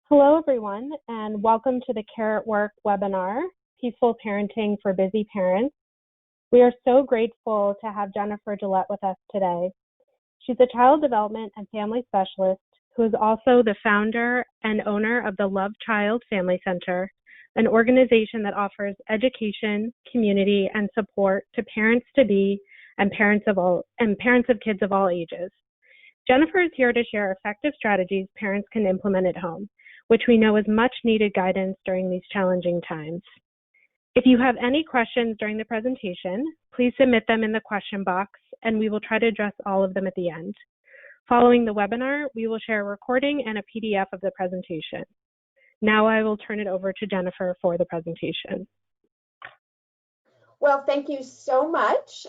Hello, everyone, and welcome to the Care.work webinar, Peaceful Parenting for Busy Parents. We are so grateful to have Jennifer Gillette with us today. She's a child development and family specialist who is also the founder and owner of the Love Child Family Center, an organization that offers education, community, and support to parents-to-be and parents of kids of all ages. Jennifer is here to share effective strategies parents can implement at home, which we know is much needed guidance during these challenging times. If you have any questions during the presentation, please submit them in the question box and we will try to address all of them at the end. Following the webinar, we will share a recording and a PDF of the presentation. Now I will turn it over to Jennifer for the presentation. Well, thank you so much.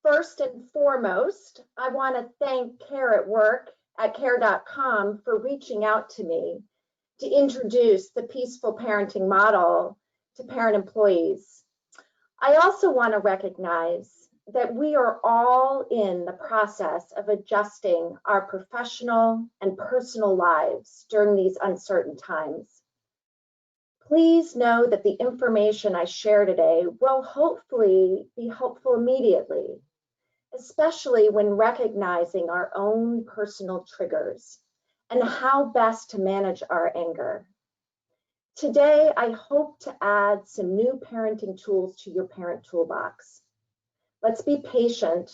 First and foremost, I want to thank Care.work at Care.com for reaching out to me to introduce the peaceful parenting model to parent employees. I also want to recognize that we are all in the process of adjusting our professional and personal lives during these uncertain times. Please know that the information I share today will hopefully be helpful immediately, especially when recognizing our own personal triggers and how best to manage our anger. Today, I hope to add some new parenting tools to your parent toolbox. Let's be patient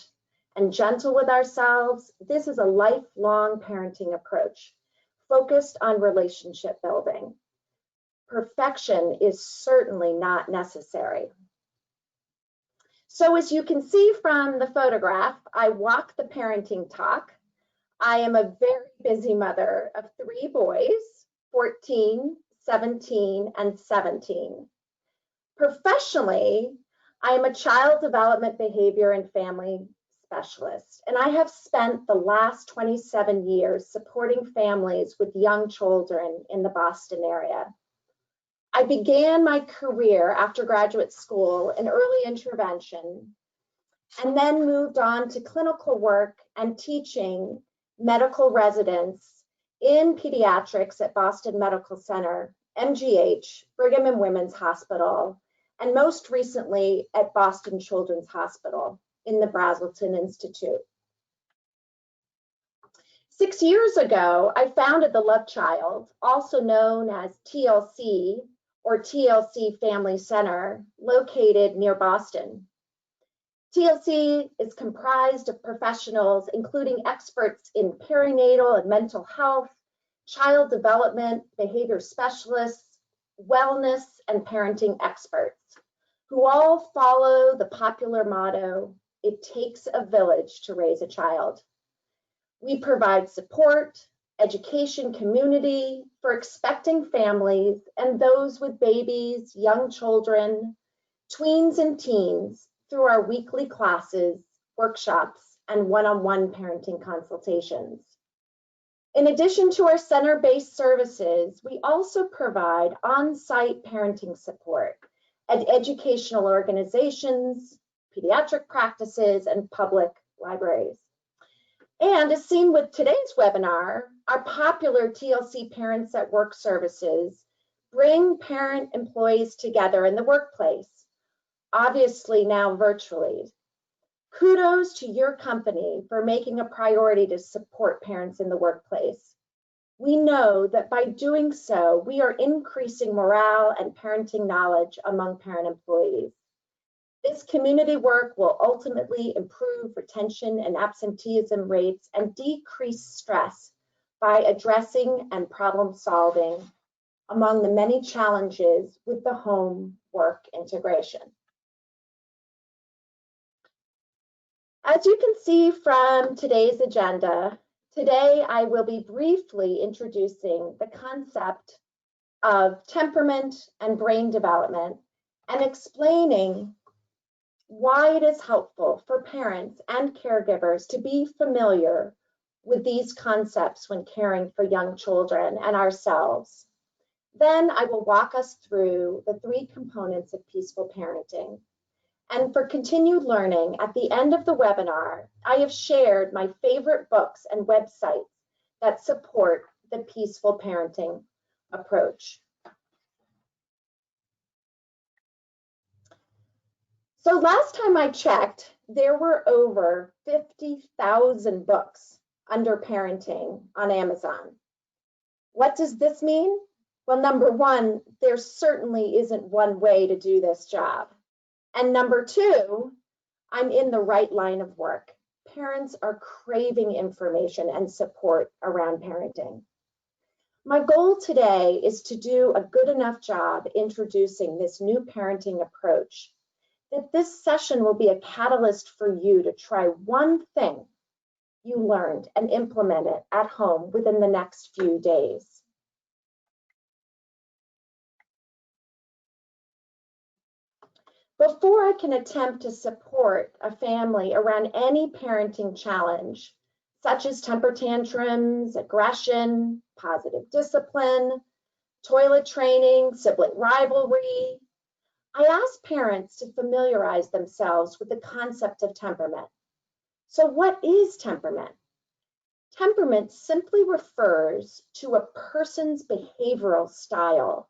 and gentle with ourselves. This is a lifelong parenting approach focused on relationship building. Perfection is certainly not necessary. So as you can see from the photograph, I walk the parenting talk. I am a very busy mother of 3 boys, 14, 17, and 17. Professionally, I am a child development behavior and family specialist, and I have spent the last 27 years supporting families with young children in the Boston area. I began my career after graduate school in early intervention and then moved on to clinical work and teaching medical residents in pediatrics at Boston Medical Center, MGH, Brigham and Women's Hospital, and most recently at Boston Children's Hospital in the Brazelton Institute. 6 years ago, I founded the Love Child, also known as TLC, or TLC Family Center, located near Boston. TLC is comprised of professionals, including experts in perinatal and mental health, child development, behavior specialists, wellness, and parenting experts, who all follow the popular motto, "It takes a village to raise a child." We provide support, education community for expecting families and those with babies, young children, tweens, and teens through our weekly classes, workshops, and one-on-one parenting consultations. In addition to our center-based services, we also provide on-site parenting support at educational organizations, pediatric practices, and public libraries. And as seen with today's webinar, our popular TLC Parents at Work services bring parent employees together in the workplace, obviously now virtually. Kudos to your company for making a priority to support parents in the workplace. We know that by doing so, we are increasing morale and parenting knowledge among parent employees. This community work will ultimately improve retention and absenteeism rates and decrease stress by addressing and problem solving among the many challenges with the home-work integration. As you can see from today's agenda, today I will be briefly introducing the concept of temperament and brain development and explaining why it is helpful for parents and caregivers to be familiar with these concepts when caring for young children and ourselves. Then I will walk us through the 3 components of peaceful parenting. And for continued learning, at the end of the webinar, I have shared my favorite books and websites that support the peaceful parenting approach. So last time I checked, there were over 50,000 books under parenting on Amazon. What does this mean? Well, number one, there certainly isn't one way to do this job. And number two, I'm in the right line of work. Parents are craving information and support around parenting. My goal today is to do a good enough job introducing this new parenting approach that this session will be a catalyst for you to try one thing you learned and implement it at home within the next few days. Before I can attempt to support a family around any parenting challenge, such as temper tantrums, aggression, positive discipline, toilet training, sibling rivalry, I ask parents to familiarize themselves with the concept of temperament. So what is temperament? Temperament simply refers to a person's behavioral style,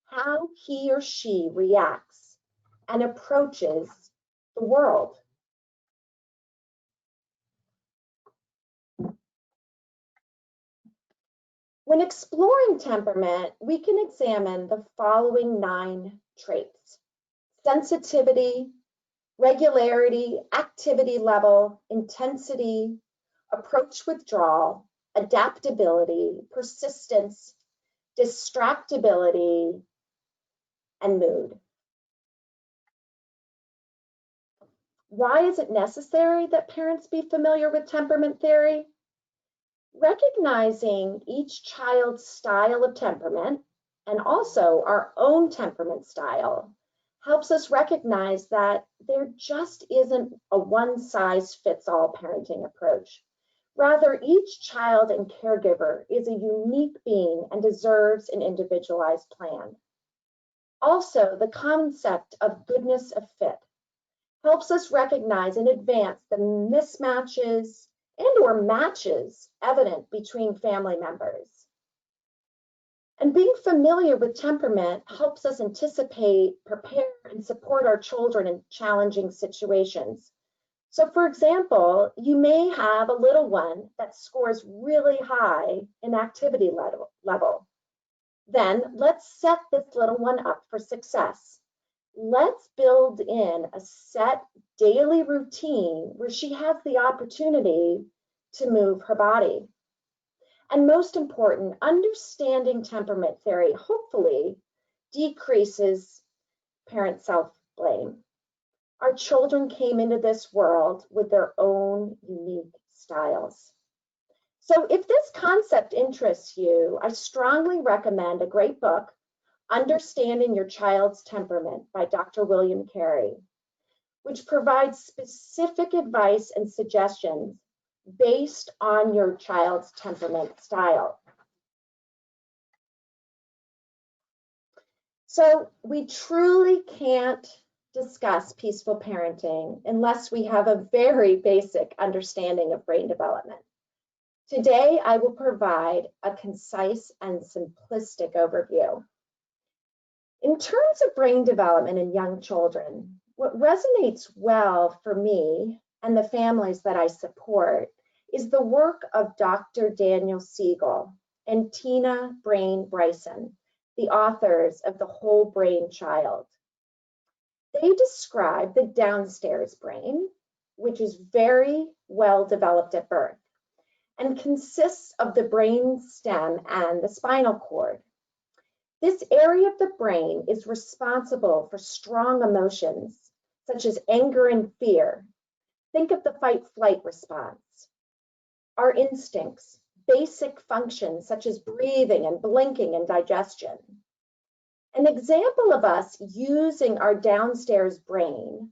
how he or she reacts and approaches the world. When exploring temperament, we can examine the following 9 traits: sensitivity, regularity, activity level, intensity, approach withdrawal, adaptability, persistence, distractibility, and mood. Why is it necessary that parents be familiar with temperament theory? Recognizing each child's style of temperament and also our own temperament style helps us recognize that there just isn't a one-size-fits-all parenting approach. Rather, each child and caregiver is a unique being and deserves an individualized plan. Also, the concept of goodness of fit helps us recognize in advance the mismatches and/or matches evident between family members. And being familiar with temperament helps us anticipate, prepare, and support our children in challenging situations. So for example, you may have a little one that scores really high in activity level. Then let's set this little one up for success. Let's build in a set daily routine where she has the opportunity to move her body. And most important, understanding temperament theory hopefully decreases parent self-blame. Our children came into this world with their own unique styles. So if this concept interests you, I strongly recommend a great book, Understanding Your Child's Temperament by Dr. William Carey, which provides specific advice and suggestions based on your child's temperament style. So we truly can't discuss peaceful parenting unless we have a very basic understanding of brain development. Today, I will provide a concise and simplistic overview. In terms of brain development in young children, what resonates well for me and the families that I support is the work of Dr. Daniel Siegel and Tina Brain Bryson, the authors of The Whole Brain Child. They describe the downstairs brain, which is very well developed at birth and consists of the brain stem and the spinal cord. This area of the brain is responsible for strong emotions, such as anger and fear. Think of the fight-flight response. Our instincts, basic functions such as breathing and blinking and digestion. An example of us using our downstairs brain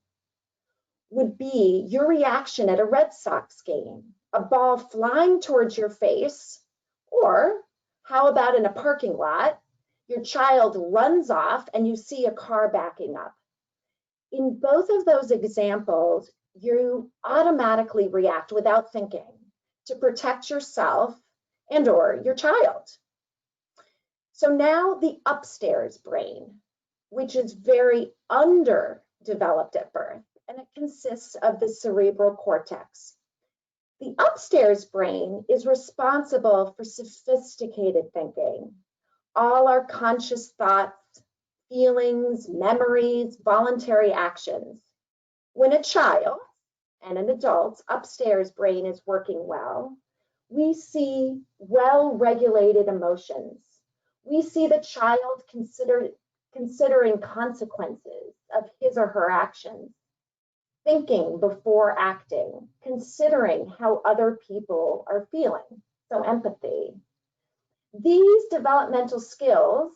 would be your reaction at a Red Sox game, a ball flying towards your face, or how about in a parking lot, your child runs off and you see a car backing up. In both of those examples, you automatically react without thinking to protect yourself and/or your child. So now the upstairs brain, which is very underdeveloped at birth, and it consists of the cerebral cortex. The upstairs brain is responsible for sophisticated thinking, all our conscious thoughts, feelings, memories, voluntary actions. When a child and an adult's upstairs brain is working well, we see well-regulated emotions. We see the child considering consequences of his or her actions, thinking before acting, considering how other people are feeling, so empathy. These developmental skills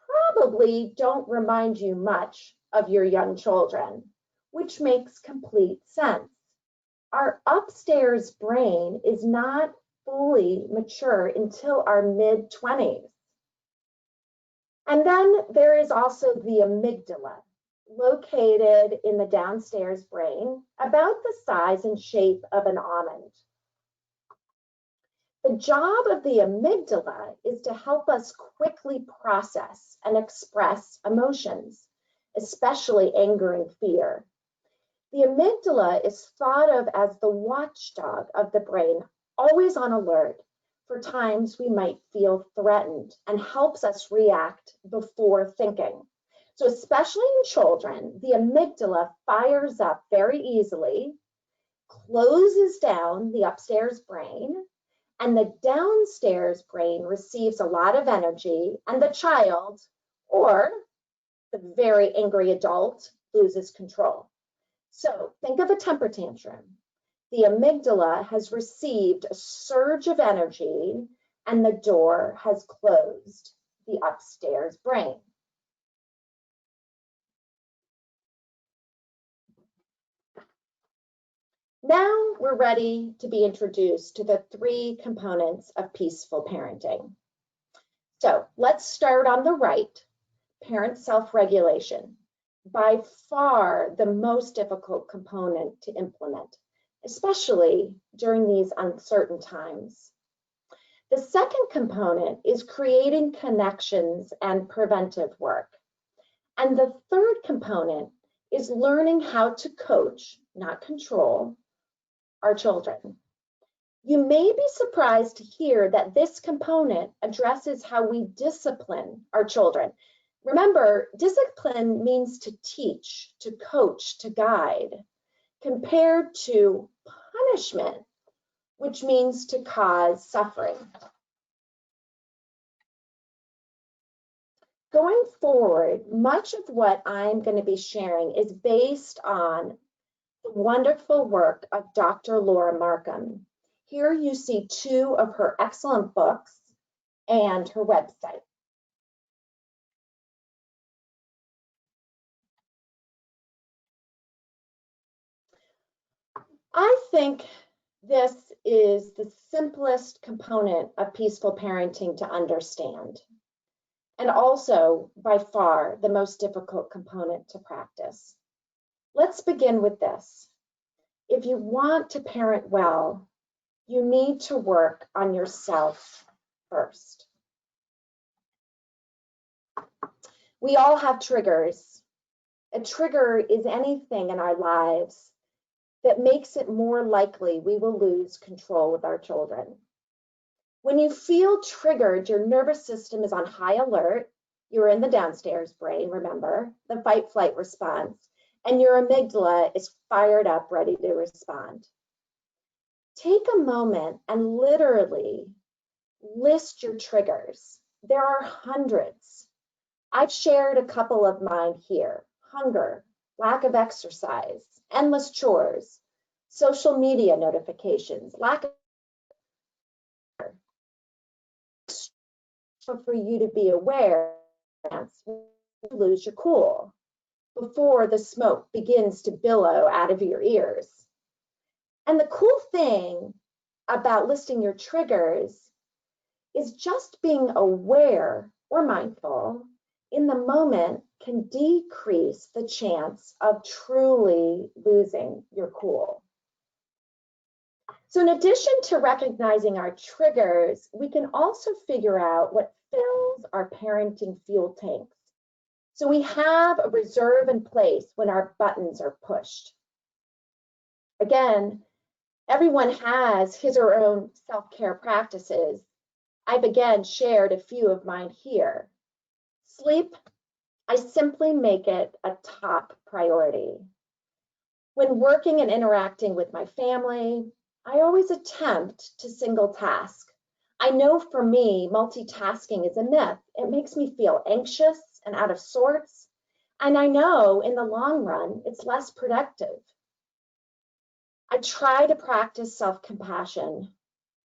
probably don't remind you much of your young children, which makes complete sense. Our upstairs brain is not fully mature until our mid-20s. And then there is also the amygdala, located in the downstairs brain, about the size and shape of an almond. The job of the amygdala is to help us quickly process and express emotions, especially anger and fear. The amygdala is thought of as the watchdog of the brain, always on alert for times we might feel threatened, and helps us react before thinking. So especially in children, the amygdala fires up very easily, closes down the upstairs brain, and the downstairs brain receives a lot of energy, and the child, or the very angry adult, loses control. So think of a temper tantrum. The amygdala has received a surge of energy, and the door has closed the upstairs brain. Now we're ready to be introduced to the 3 components of peaceful parenting. So let's start on the right, parent self-regulation. By far the most difficult component to implement, especially during these uncertain times. The second component is creating connections and preventive work. And the third component is learning how to coach, not control, our children. You may be surprised to hear that this component addresses how we discipline our children. Remember, discipline means to teach, to coach, to guide, compared to punishment, which means to cause suffering. Going forward, much of what I'm going to be sharing is based on the wonderful work of Dr. Laura Markham. Here you see 2 of her excellent books and her website. I think this is the simplest component of peaceful parenting to understand, and also by far the most difficult component to practice. Let's begin with this. If you want to parent well, you need to work on yourself first. We all have triggers. A trigger is anything in our lives that makes it more likely we will lose control of our children. When you feel triggered, your nervous system is on high alert. You're in the downstairs brain, remember, the fight-flight response, and your amygdala is fired up, ready to respond. Take a moment and literally list your triggers. There are hundreds. I've shared a couple of mine here: hunger, lack of exercise, endless chores, social media notifications, lack of for you to be aware you lose your cool before the smoke begins to billow out of your ears. And the cool thing about listing your triggers is just being aware or mindful in the moment can decrease the chance of truly losing your cool. So in addition to recognizing our triggers, we can also figure out what fills our parenting fuel tanks. So we have a reserve in place when our buttons are pushed. Again, everyone has his or her own self-care practices. I've again shared a few of mine here. Sleep, I simply make it a top priority. When working and interacting with my family, I always attempt to single task. I know for me, multitasking is a myth. It makes me feel anxious and out of sorts. And I know in the long run, it's less productive. I try to practice self-compassion,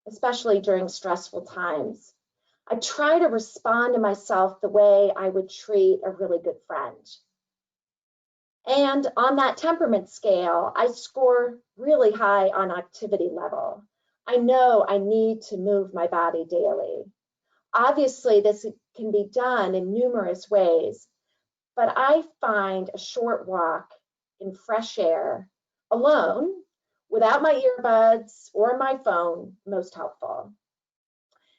especially during stressful times. I try to respond to myself the way I would treat a really good friend. And on that temperament scale, I score really high on activity level. I know I need to move my body daily. Obviously, this can be done in numerous ways, but I find a short walk in fresh air alone, without my earbuds or my phone, most helpful.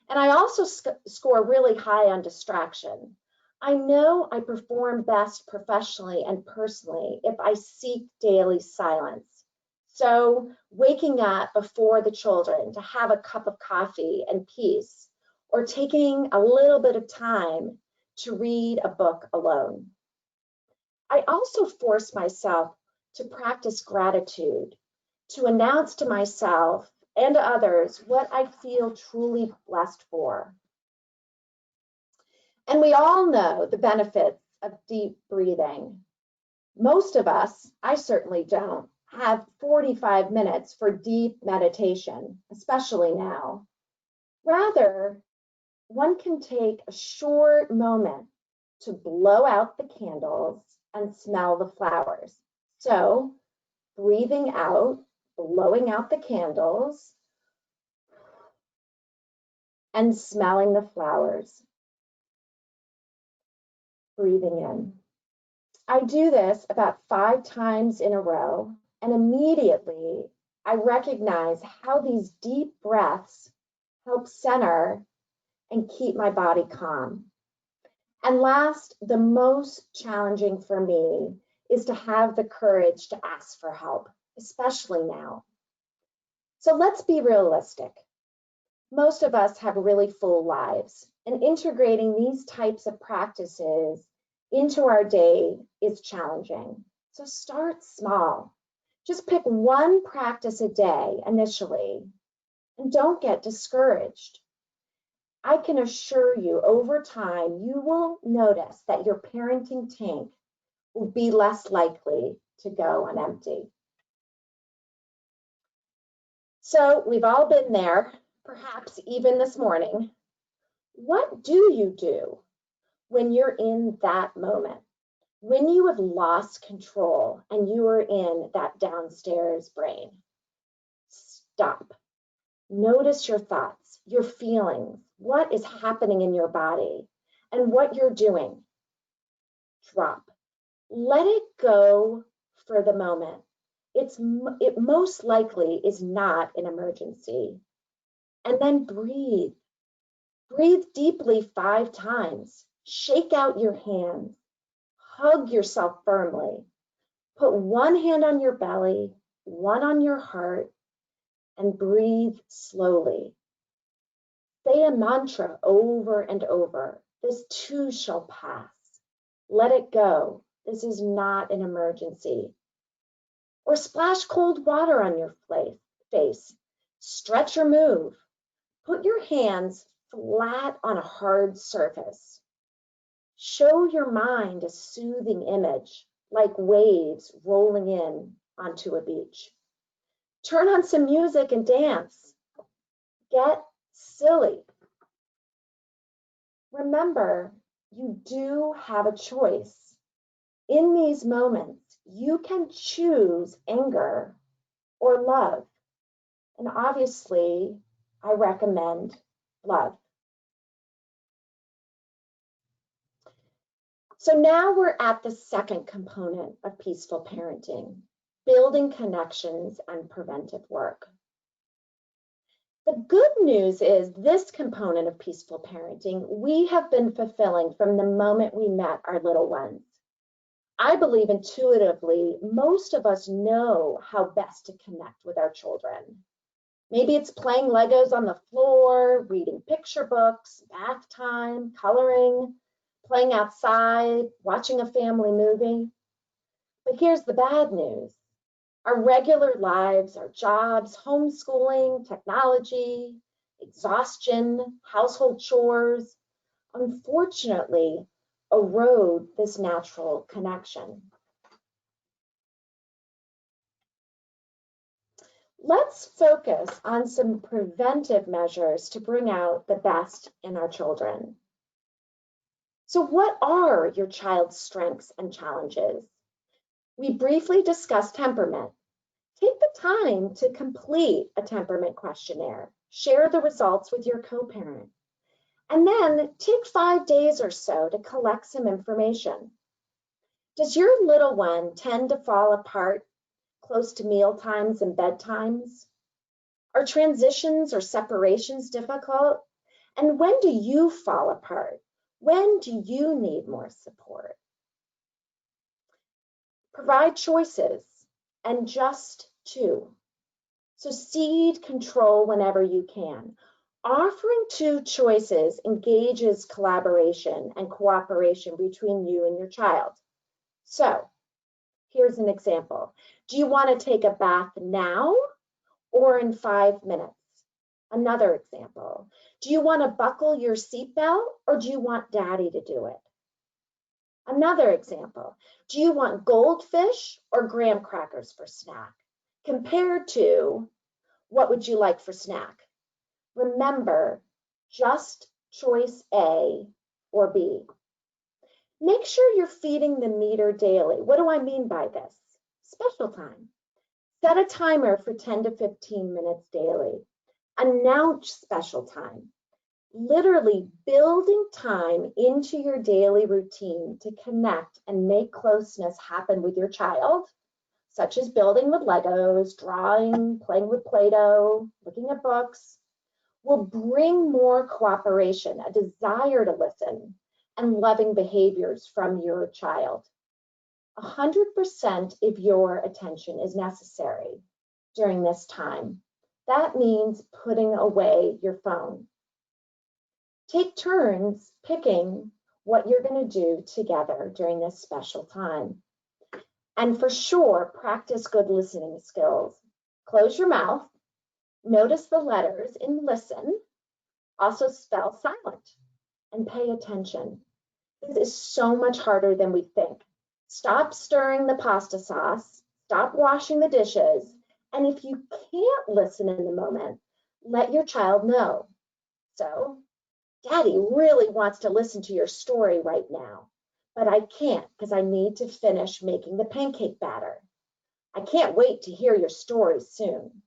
And I also score really high on distraction. I know I perform best professionally and personally if I seek daily silence. So waking up before the children to have a cup of coffee and peace, or taking a little bit of time to read a book alone. I also force myself to practice gratitude, to announce to myself and to others what I feel truly blessed for. And we all know the benefits of deep breathing. Most of us, I certainly don't, have 45 minutes for deep meditation, especially now. Rather, one can take a short moment to blow out the candles and smell the flowers. So, breathing out, blowing out the candles, and smelling the flowers. Breathing in. I do this about 5 times in a row, and immediately I recognize how these deep breaths help center and keep my body calm. And last, the most challenging for me is to have the courage to ask for help, especially now. So let's be realistic. Most of us have really full lives, and integrating these types of practices into our day is challenging. So start small. Just pick one practice a day initially, and don't get discouraged. I can assure you over time, you will notice that your parenting tank will be less likely to go on empty. So we've all been there, perhaps even this morning. What do you do when you're in that moment? When you have lost control and you are in that downstairs brain? Stop. Notice your thoughts, your feelings, what is happening in your body, and what you're doing. Drop. Let it go for the moment. It most likely is not an emergency. And then breathe. Breathe deeply 5 times. Shake out your hands. Hug yourself firmly. Put one hand on your belly, one on your heart, and breathe slowly. Say a mantra over and over. This too shall pass. Let it go. This is not an emergency. Or splash cold water on your face. Stretch or move. Put your hands flat on a hard surface. Show your mind a soothing image, like waves rolling in onto a beach. Turn on some music and dance. Get silly. Remember, you do have a choice. In these moments, you can choose anger or love. And obviously, I recommend love. So now we're at the second component of peaceful parenting, building connections and preventive work. The good news is this component of peaceful parenting, we have been fulfilling from the moment we met our little ones. I believe intuitively, most of us know how best to connect with our children. Maybe it's playing Legos on the floor, reading picture books, bath time, coloring, playing outside, watching a family movie. But here's the bad news. Our regular lives, our jobs, homeschooling, technology, exhaustion, household chores, unfortunately, erode this natural connection. Let's focus on some preventive measures to bring out the best in our children. So, what are your child's strengths and challenges? We briefly discussed temperament. Take the time to complete a temperament questionnaire. Share the results with your co-parent. And then take 5 days or so to collect some information. Does your little one tend to fall apart close to meal times and bedtimes? Are transitions or separations difficult? And when do you fall apart? When do you need more support? Provide choices and just two. So cede control whenever you can. Offering two choices engages collaboration and cooperation between you and your child. So here's an example. Do you want to take a bath now or in 5 minutes? Another example. Do you want to buckle your seatbelt or do you want daddy to do it? Another example. Do you want goldfish or graham crackers for snack? Compared to what would you like for snack? Remember, just choice A or B. Make sure you're feeding the meter daily. What do I mean by this? Special time. Set a timer for 10 to 15 minutes daily. Announce special time. Literally building time into your daily routine to connect and make closeness happen with your child, such as building with Legos, drawing, playing with Play-Doh, looking at books, will bring more cooperation, a desire to listen, and loving behaviors from your child. 100% of your attention is necessary during this time. That means putting away your phone. Take turns picking what you're going to do together during this special time. And for sure, practice good listening skills. Close your mouth, notice the letters and listen. Also spell silent and pay attention. This is so much harder than we think. Stop stirring the pasta sauce, stop washing the dishes, and if you can't listen in the moment, let your child know. So, Daddy really wants to listen to your story right now, but I can't because I need to finish making the pancake batter. I can't wait to hear your story soon.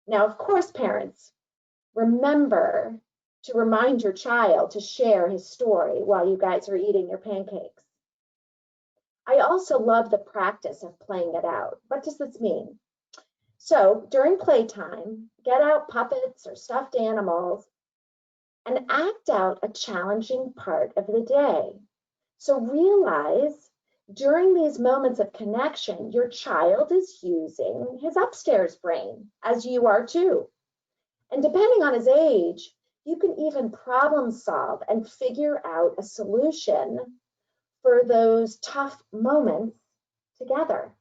Now, of course, parents, remember to remind your child to share his story while you guys are eating your pancakes. I also love the practice of playing it out. What does this mean? So during playtime, get out puppets or stuffed animals and act out a challenging part of the day. So realize during these moments of connection, your child is using his upstairs brain, as you are too. And depending on his age, you can even problem solve and figure out a solution for those tough moments together.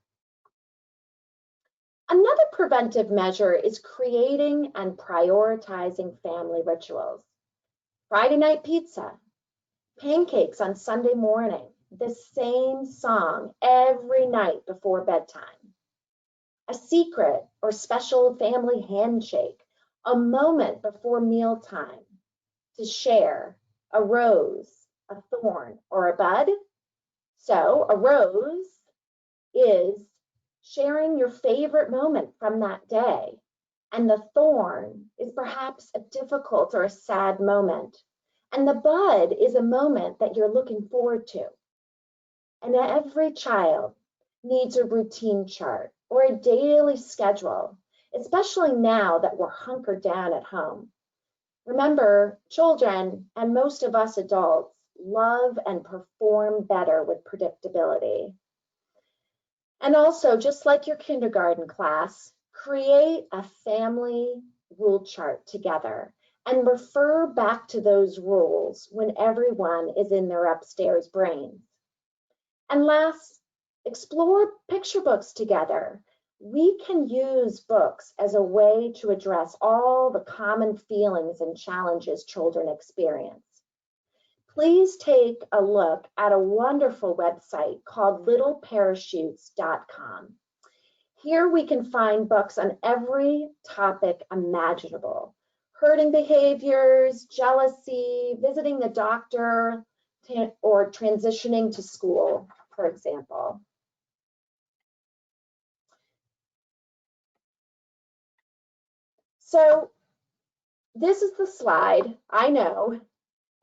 Another preventive measure is creating and prioritizing family rituals. Friday night pizza, pancakes on Sunday morning, the same song every night before bedtime. A secret or special family handshake, a moment before mealtime to share a rose, a thorn, or a bud. So a rose is sharing your favorite moment from that day. And the thorn is perhaps a difficult or a sad moment. And the bud is a moment that you're looking forward to. And every child needs a routine chart or a daily schedule. especially now that we're hunkered down at home. Remember, children and most of us adults love and perform better with predictability. And also, just like your kindergarten class, create a family rule chart together and refer back to those rules when everyone is in their upstairs brains. And last, explore picture books together. We can use books as a way to address all the common feelings and challenges children experience. Please take a look at a wonderful website called littleparachutes.com. Here we can find books on every topic imaginable: herding behaviors, jealousy, visiting the doctor, or transitioning to school, for example. So this is the slide I know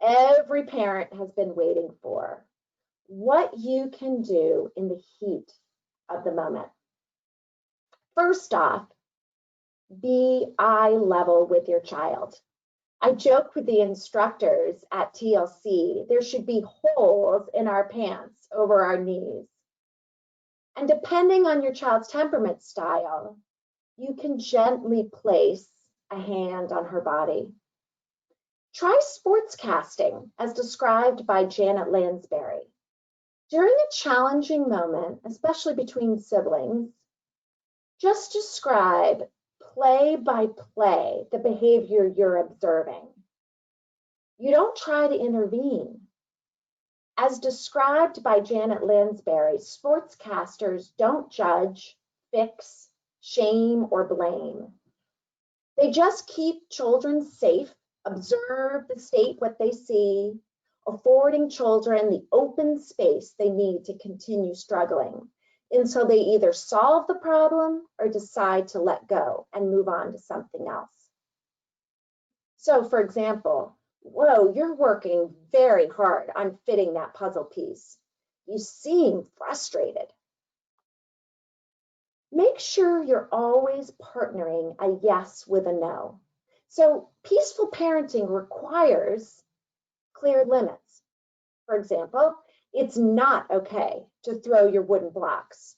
every parent has been waiting for. What you can do in the heat of the moment. First off, be eye level with your child. I joke with the instructors at TLC, there should be holes in our pants over our knees. And depending on your child's temperament style, you can gently place a hand on her body. Try sportscasting as described by Janet Lansbury. During a challenging moment, especially between siblings, just describe play by play the behavior you're observing. You don't try to intervene. As described by Janet Lansbury, sportscasters don't judge, fix, shame, or blame. They just keep children safe, observe the state what they see, affording children the open space they need to continue struggling until they either solve the problem or decide to let go and move on to something else. So for example, whoa, you're working very hard on fitting that puzzle piece. You seem frustrated. Make sure you're always partnering a yes with a no. So peaceful parenting requires clear limits. For example, it's not okay to throw your wooden blocks.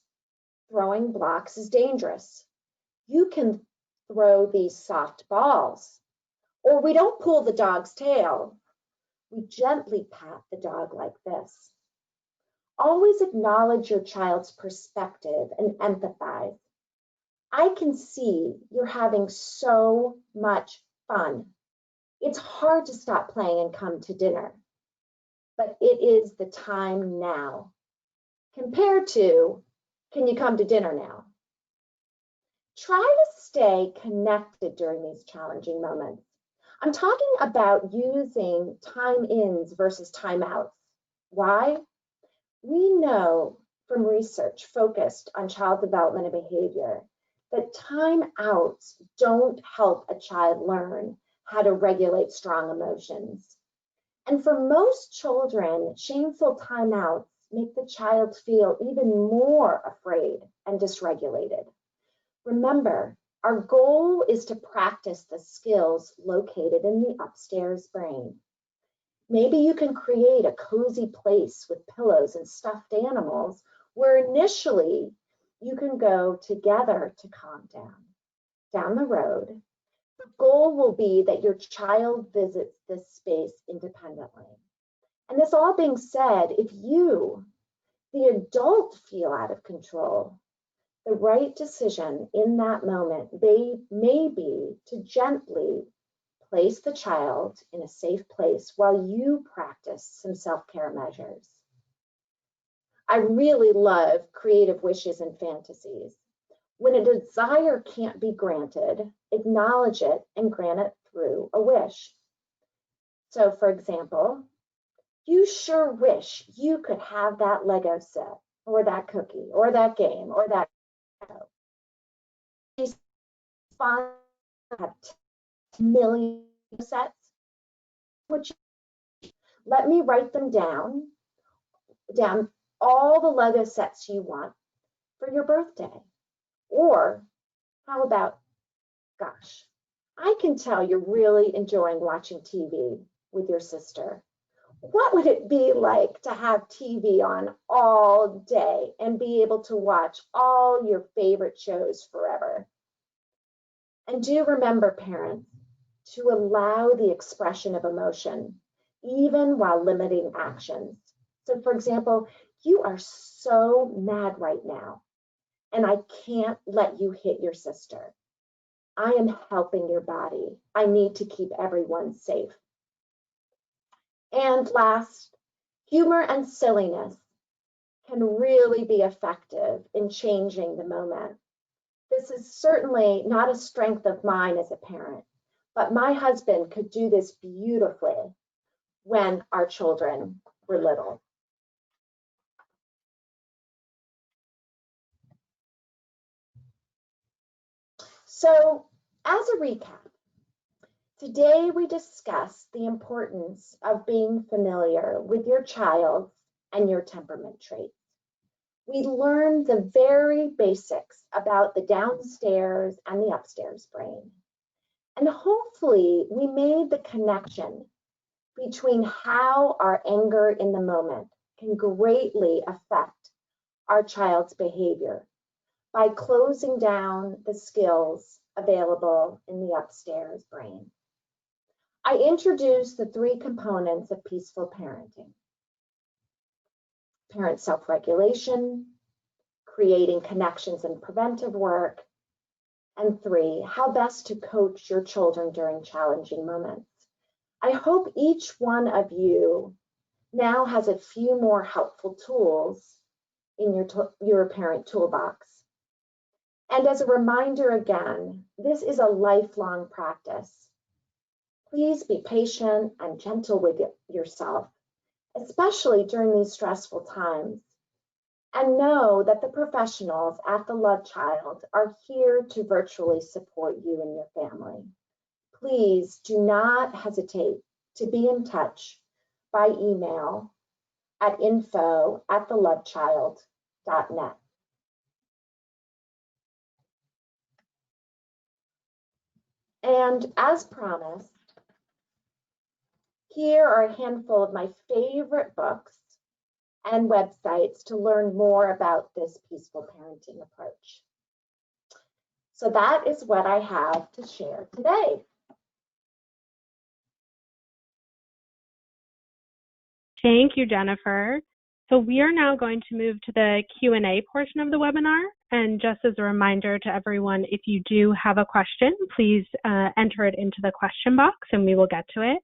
Throwing blocks is dangerous. You can throw these soft balls. Or we don't pull the dog's tail. We gently pat the dog like this. Always acknowledge your child's perspective and empathize. I can see you're having so much fun. It's hard to stop playing and come to dinner, but it is the time now. Compared to, can you come to dinner now? Try to stay connected during these challenging moments. I'm talking about using time ins versus time outs. Why? We know from research focused on child development and behavior that time outs don't help a child learn how to regulate strong emotions. And for most children, shameful timeouts make the child feel even more afraid and dysregulated. Remember, our goal is to practice the skills located in the upstairs brain. Maybe you can create a cozy place with pillows and stuffed animals where initially you can go together to calm down. Down the road, the goal will be that your child visits this space independently. And this all being said, if you, the adult, feel out of control, the right decision in that moment may be to gently place the child in a safe place while you practice some self-care measures. I really love creative wishes and fantasies. When a desire can't be granted, acknowledge it and grant it through a wish. So for example, you sure wish you could have that Lego set, or that cookie, or that game, or that these have 10 million sets. Which let me write them down all the Lego sets you want for your birthday. Or how about Gosh, I can tell you're really enjoying watching TV with your sister. What would it be like to have TV on all day and be able to watch all your favorite shows forever? And do remember, parents, to allow the expression of emotion, even while limiting actions. So, for example, you are so mad right now, and I can't let you hit your sister. I am helping your body. I need to keep everyone safe. And last, humor and silliness can really be effective in changing the moment. This is certainly not a strength of mine as a parent, but my husband could do this beautifully when our children were little. So, as a recap, today we discussed the importance of being familiar with your child and your temperament traits. We learned the very basics about the downstairs and the upstairs brain. And hopefully we made the connection between how our anger in the moment can greatly affect our child's behavior by closing down the skills available in the upstairs brain. I introduced the 3 components of peaceful parenting: parent self-regulation, creating connections and preventive work, and 3, how best to coach your children during challenging moments. I hope each one of you now has a few more helpful tools in your parent toolbox. And as a reminder again, this is a lifelong practice. Please be patient and gentle with yourself, especially during these stressful times. And know that the professionals at the Love Child are here to virtually support you and your family. Please do not hesitate to be in touch by email at info@thelovechild.net. And as promised, here are a handful of my favorite books and websites to learn more about this peaceful parenting approach. So that is what I have to share today. Thank you, Jennifer. So we are now going to move to the Q&A portion of the webinar. And just as a reminder to everyone, if you do have a question, please enter it into the question box and we will get to it.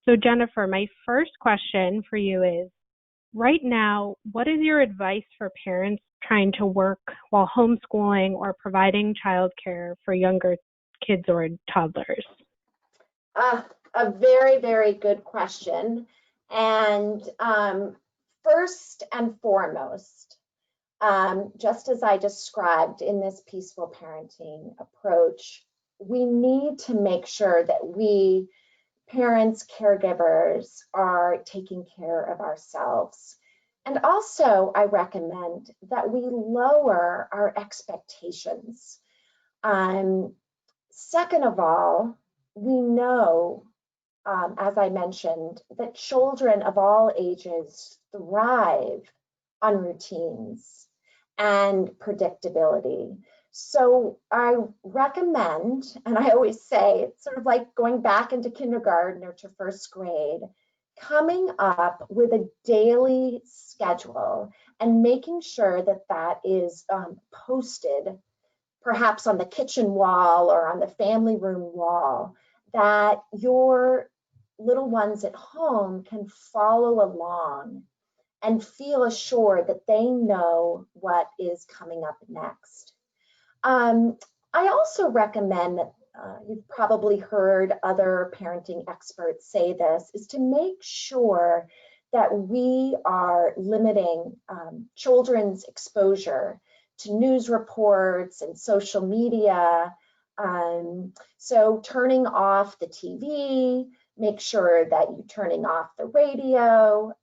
So Jennifer, my first question for you is, right now, what is your advice for parents trying to work while homeschooling or providing childcare for younger kids or toddlers? A very, very good question. And first and foremost, just as I described in this peaceful parenting approach, we need to make sure that we, parents, caregivers, are taking care of ourselves. And also, I recommend that we lower our expectations. Second of all, we know, as I mentioned, that children of all ages thrive on routines and predictability. So I recommend, and I always say, it's sort of like going back into kindergarten or to first grade, coming up with a daily schedule and making sure that that is posted, perhaps on the kitchen wall or on the family room wall, that your little ones at home can follow along and feel assured that they know what is coming up next. I also recommend that you've probably heard other parenting experts say this, is to make sure that we are limiting children's exposure to news reports and social media. So turning off the TV, make sure that you're turning off the radio.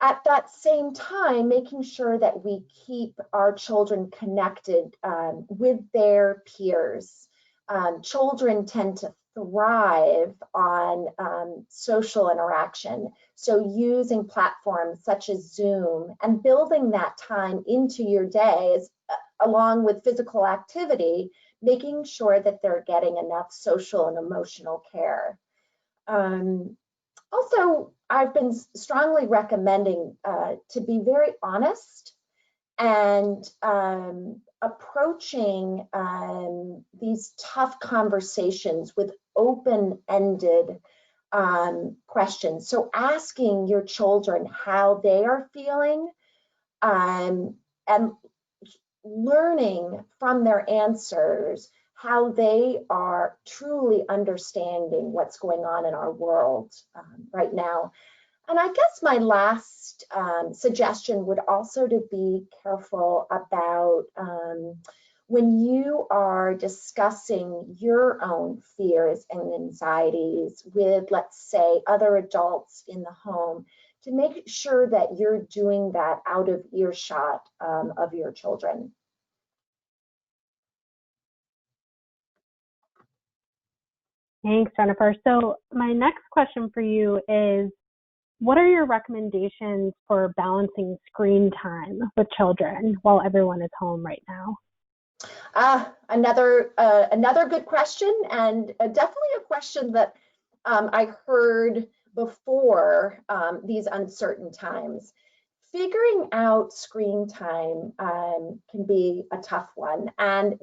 At that same time, making sure that we keep our children connected with their peers. Children tend to thrive on social interaction. So using platforms such as Zoom and building that time into your day is, along with physical activity, making sure that they're getting enough social and emotional care. Also, I've been strongly recommending to be very honest and approaching these tough conversations with open-ended questions. So asking your children how they are feeling and learning from their answers how they are truly understanding what's going on in our world right now. And I guess my last suggestion would also to be careful about when you are discussing your own fears and anxieties with, let's say, other adults in the home, to make sure that you're doing that out of earshot of your children. Thanks, Jennifer. So my next question for you is, what are your recommendations for balancing screen time with children while everyone is home right now? Another good question, and definitely a question that I heard before these uncertain times. Figuring out screen time can be a tough one, and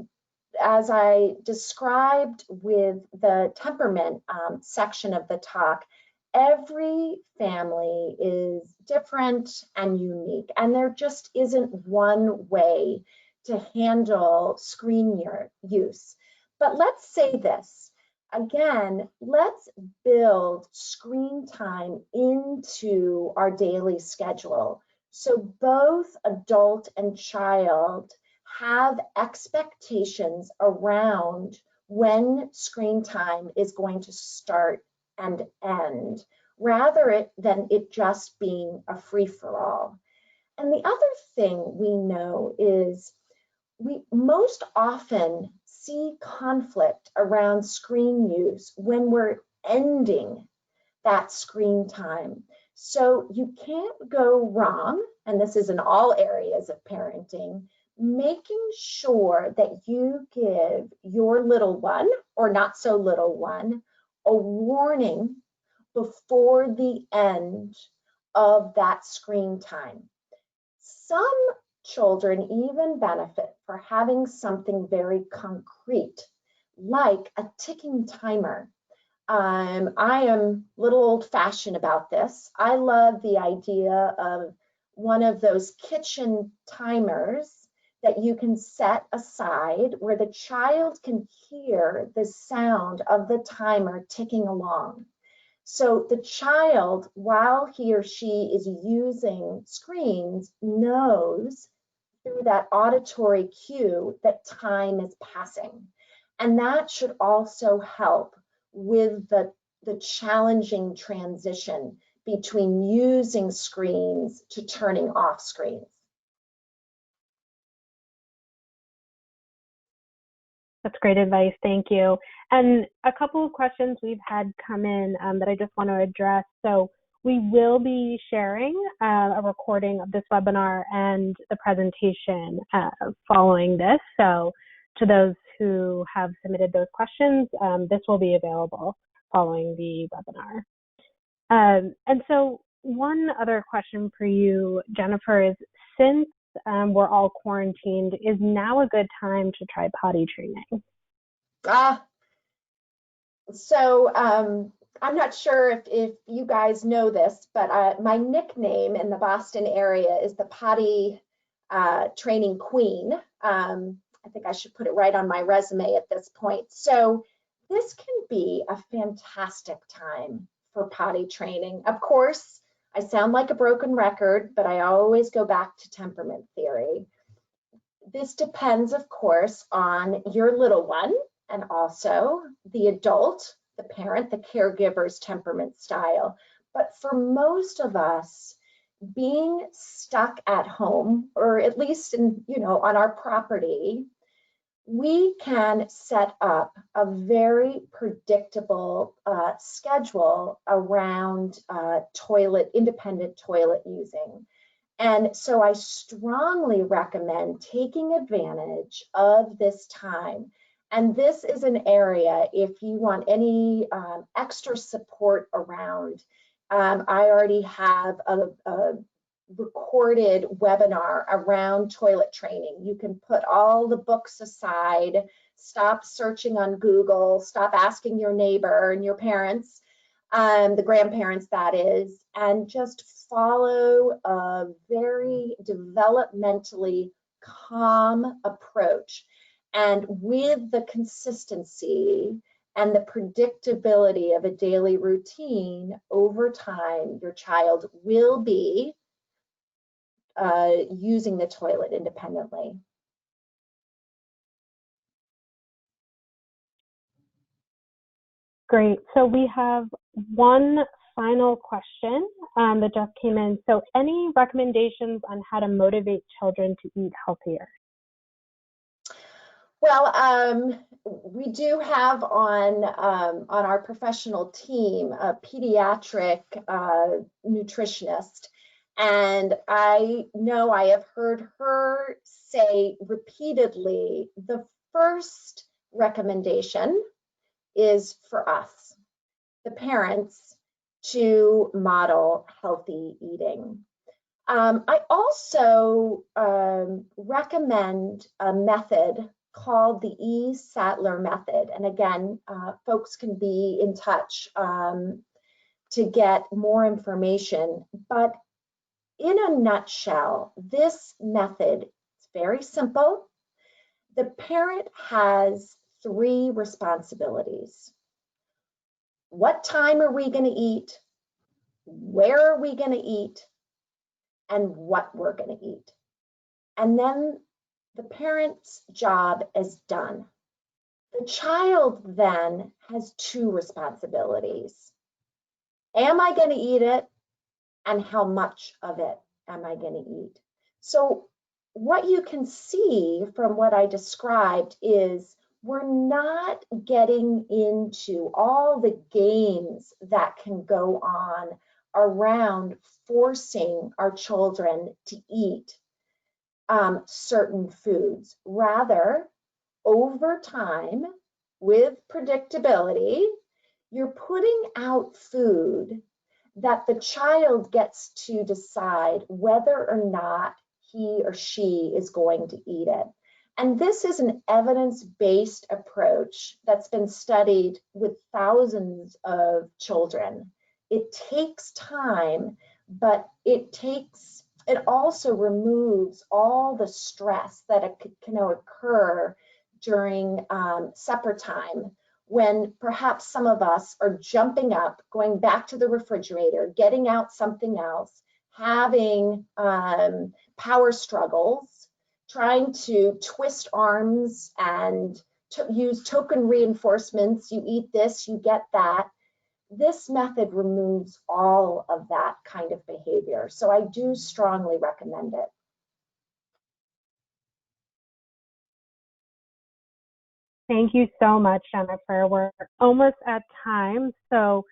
as I described with the temperament section of the talk, every family is different and unique, and there just isn't one way to handle screen use. But let's say this again, let's build screen time into our daily schedule so both adult and child have expectations around when screen time is going to start and end, rather than it just being a free-for-all. And the other thing we know is we most often see conflict around screen use when we're ending that screen time. So you can't go wrong, and this is in all areas of parenting, making sure that you give your little one, or not so little one, a warning before the end of that screen time. Some children even benefit for having something very concrete, like a ticking timer. I am a little old-fashioned about this. I love the idea of one of those kitchen timers that you can set aside where the child can hear the sound of the timer ticking along. So the child, while he or she is using screens, knows through that auditory cue that time is passing. And that should also help with the challenging transition between using screens to turning off screens. That's great advice. Thank you. And a couple of questions we've had come in that I just want to address. So we will be sharing a recording of this webinar and the presentation following this. So to those who have submitted those questions, this will be available following the webinar. And so one other question for you, Jennifer, is since we're all quarantined, is now a good time to try potty training? So I'm not sure if you guys know this, but my nickname in the Boston area is the potty training queen. I think I should put it right on my resume at this point. So this can be a fantastic time for potty training. Of course, I sound like a broken record, but I always go back to temperament theory. This depends, of course, on your little one and also the adult, the parent, the caregiver's temperament style. But for most of us, being stuck at home, or at least on our property, we can set up a very predictable schedule around independent toilet using. And so I strongly recommend taking advantage of this time. And this is an area, if you want any extra support around, I already have a recorded webinar around toilet training. You can put all the books aside, stop searching on Google, stop asking your neighbor and your parents, the grandparents that is, and just follow a very developmentally calm approach. And with the consistency and the predictability of a daily routine, over time, your child will be using the toilet independently. Great. So we have one final question that just came in. So any recommendations on how to motivate children to eat healthier? Well, we do have on our professional team a pediatric nutritionist, and I know I have heard her say repeatedly, the first recommendation is for us, the parents, to model healthy eating. I also recommend a method called the E. Sattler method. And again, folks can be in touch to get more information. But in a nutshell, this method is very simple. The parent has 3 responsibilities. What time are we going to eat? Where are we going to eat? And what we're going to eat. And then the parent's job is done. The child then has 2 responsibilities. Am I going to eat it? And how much of it am I going to eat? So what you can see from what I described is we're not getting into all the games that can go on around forcing our children to eat certain foods. Rather, over time, with predictability, you're putting out food that the child gets to decide whether or not he or she is going to eat it. And this is an evidence-based approach that's been studied with thousands of children. It takes time, but it also removes all the stress that can occur during supper time, when perhaps some of us are jumping up, going back to the refrigerator, getting out something else, having power struggles, trying to twist arms and use token reinforcements. You eat this, you get that. This method removes all of that kind of behavior. So I do strongly recommend it. Thank you so much, Jennifer. We're almost at time, so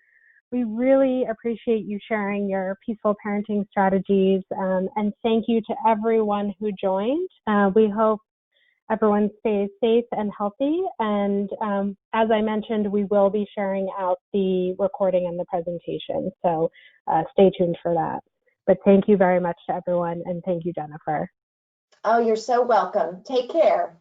we really appreciate you sharing your peaceful parenting strategies, and thank you to everyone who joined. We hope everyone stays safe and healthy, and as I mentioned, we will be sharing out the recording and the presentation, so stay tuned for that. But thank you very much to everyone, and thank you, Jennifer. Oh, you're so welcome. Take care.